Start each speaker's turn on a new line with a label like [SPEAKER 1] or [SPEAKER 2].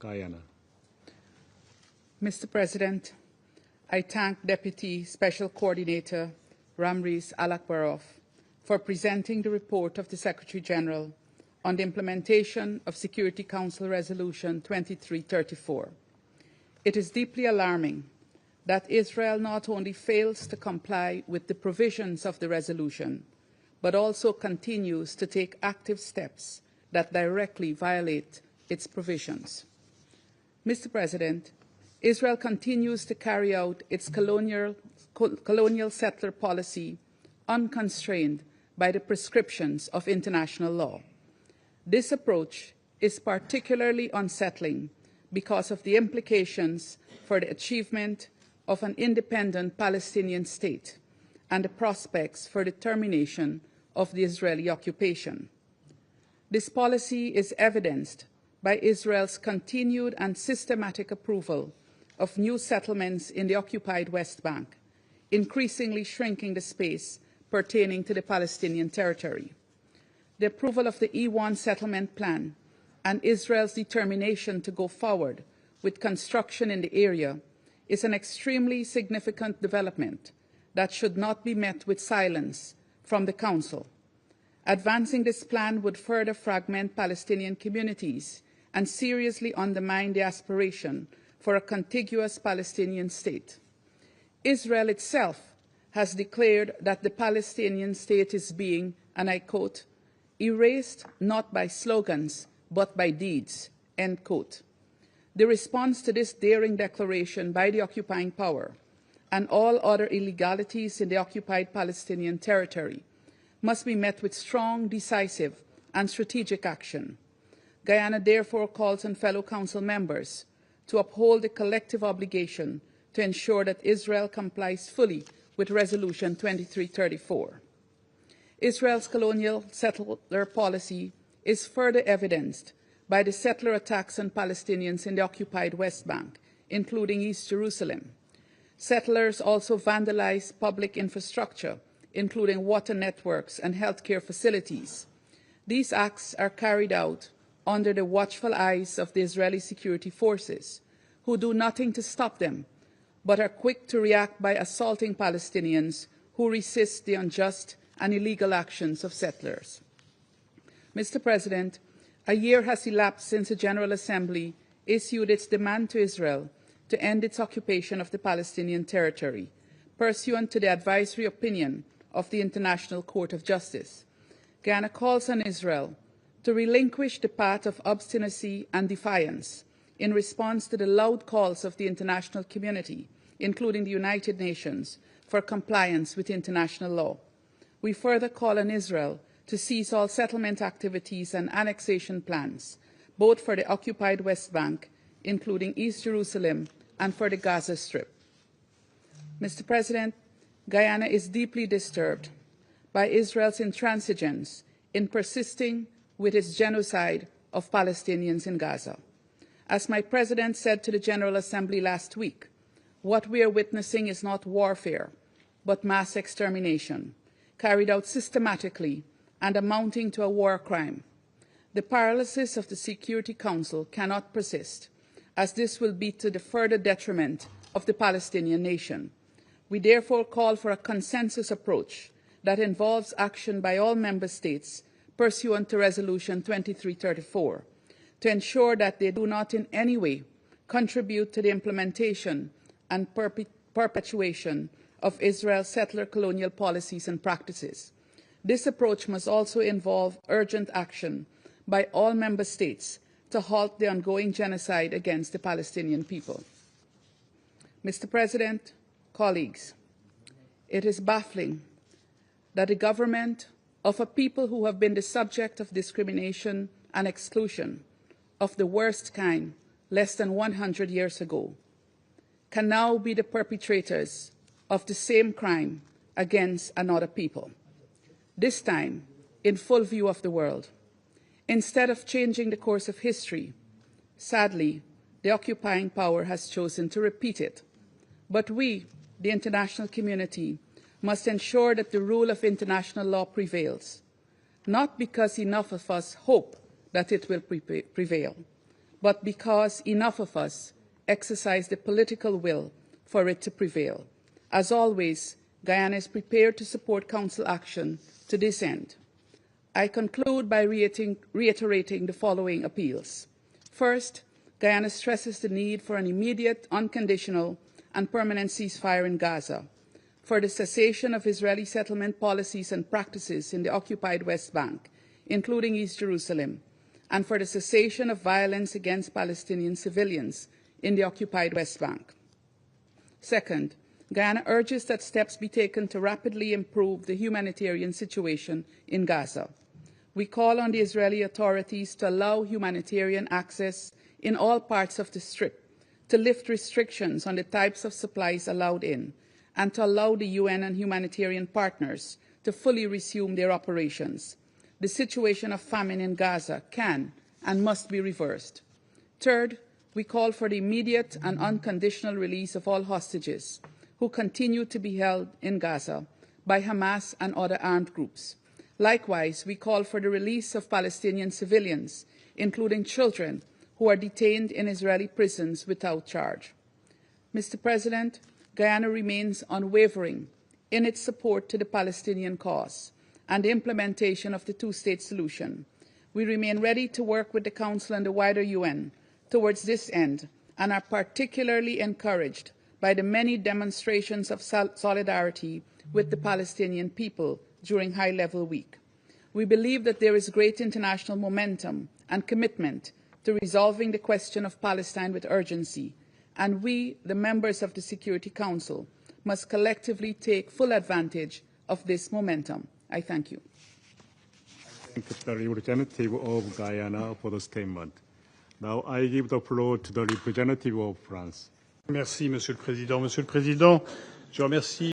[SPEAKER 1] Guyana.
[SPEAKER 2] Mr. President, I thank Deputy Special Coordinator Ramriz Alakbarov for presenting the report of the Secretary-General on the implementation of Security Council Resolution 2334. It is deeply alarming that Israel not only fails to comply with the provisions of the resolution, but also continues to take active steps that directly violate its provisions. Mr. President, Israel continues to carry out its colonial settler policy unconstrained by the prescriptions of international law. This approach is particularly unsettling because of the implications for the achievement of an independent Palestinian state and the prospects for the termination of the Israeli occupation. This policy is evidenced by Israel's continued and systematic approval of new settlements in the occupied West Bank, increasingly shrinking the space pertaining to the Palestinian territory. The approval of the E1 settlement plan and Israel's determination to go forward with construction in the area is an extremely significant development that should not be met with silence from the Council. Advancing this plan would further fragment Palestinian communities and seriously undermine the aspiration for a contiguous Palestinian state. Israel itself has declared that the Palestinian state is being, and I quote, erased not by slogans but by deeds, end quote. The response to this daring declaration by the occupying power and all other illegalities in the occupied Palestinian territory must be met with strong, decisive and strategic action. Guyana therefore calls on fellow Council members to uphold the collective obligation to ensure that Israel complies fully with Resolution 2334. Israel's colonial settler policy is further evidenced by the settler attacks on Palestinians in the occupied West Bank, including East Jerusalem. Settlers also vandalize public infrastructure, including water networks and healthcare facilities. These acts are carried out under the watchful eyes of the Israeli security forces, who do nothing to stop them, but are quick to react by assaulting Palestinians who resist the unjust and illegal actions of settlers. Mr. President, a year has elapsed since the General Assembly issued its demand to Israel to end its occupation of the Palestinian territory, pursuant to the advisory opinion of the International Court of Justice. Guyana calls on Israel to relinquish the path of obstinacy and defiance in response to the loud calls of the international community, including the United Nations, for compliance with international law. We further call on Israel to cease all settlement activities and annexation plans, both for the occupied West Bank, including East Jerusalem, and for the Gaza Strip. Mr. President, Guyana is deeply disturbed by Israel's intransigence in persisting with its genocide of Palestinians in Gaza. As my President said to the General Assembly last week, what we are witnessing is not warfare, but mass extermination, carried out systematically and amounting to a war crime. The paralysis of the Security Council cannot persist, as this will be to the further detriment of the Palestinian nation. We therefore call for a consensus approach that involves action by all member states pursuant to Resolution 2334 to ensure that they do not in any way contribute to the implementation and perpetuation of Israel's settler colonial policies and practices. This approach must also involve urgent action by all member states to halt the ongoing genocide against the Palestinian people. Mr. President, colleagues, it is baffling that the government of a people who have been the subject of discrimination and exclusion of the worst kind less than 100 years ago can now be the perpetrators of the same crime against another people, this time in full view of the world. Instead of changing the course of history, sadly, the occupying power has chosen to repeat it. But we, the international community, must ensure that the rule of international law prevails, not because enough of us hope that it will prevail, but because enough of us exercise the political will for it to prevail. As always, Guyana is prepared to support Council action to this end. I conclude by reiterating the following appeals. First, Guyana stresses the need for an immediate, unconditional, and permanent ceasefire in Gaza, for the cessation of Israeli settlement policies and practices in the occupied West Bank, including East Jerusalem, and for the cessation of violence against Palestinian civilians in the occupied West Bank. Second, Guyana urges that steps be taken to rapidly improve the humanitarian situation in Gaza. We call on the Israeli authorities to allow humanitarian access in all parts of the Strip, to lift restrictions on the types of supplies allowed in, and to allow the UN and humanitarian partners to fully resume their operations. The situation of famine in Gaza can and must be reversed. Third, we call for the immediate and unconditional release of all hostages who continue to be held in Gaza by Hamas and other armed groups. Likewise, we call for the release of Palestinian civilians, including children, who are detained in Israeli prisons without charge. Mr. President, Guyana remains unwavering in its support to the Palestinian cause and the implementation of the two-state solution. We remain ready to work with the Council and the wider UN towards this end and are particularly encouraged by the many demonstrations of solidarity with the Palestinian people during High Level Week. We believe that there is great international momentum and commitment to resolving the question of Palestine with urgency, and we, the members of the Security Council, must collectively take full advantage of this momentum. I thank you.
[SPEAKER 1] Thank the representative of Guyana for the statement. Now I give the floor to the representative of France.
[SPEAKER 3] Merci, Monsieur le Président. Monsieur le Président, je remercie